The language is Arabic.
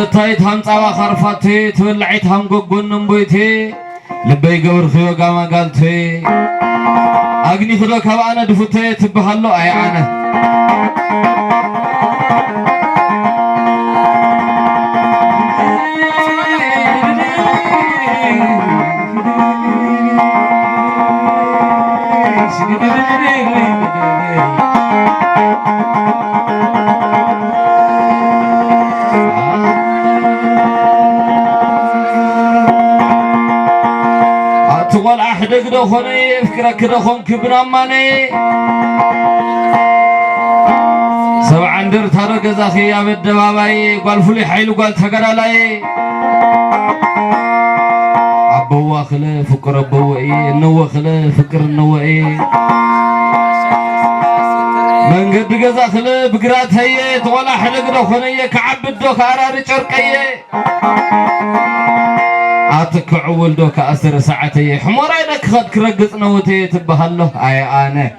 ستايت هم صبا خرفتي تولعيت هم قوقون نمبويتي لبي قبر خيو قاما قالتي أغني خلو كبانا دفتي تبهالو أي أنا تقول أحدك دخوني فكرك دخون كبنا ماني سبع عندر تارك زاخي يا بالدباباي قال فلي حيل قال تقرالاي عبوا خله فكر أبوي النوا خله فكر النوائي من قد جزا خله بقرات هي تقول أحدك دخوني كعبد دخ أراري شرقية أتك عول دوك أسر ساعتي حمراي لك خد كرقص نوتي تبهله أي أنا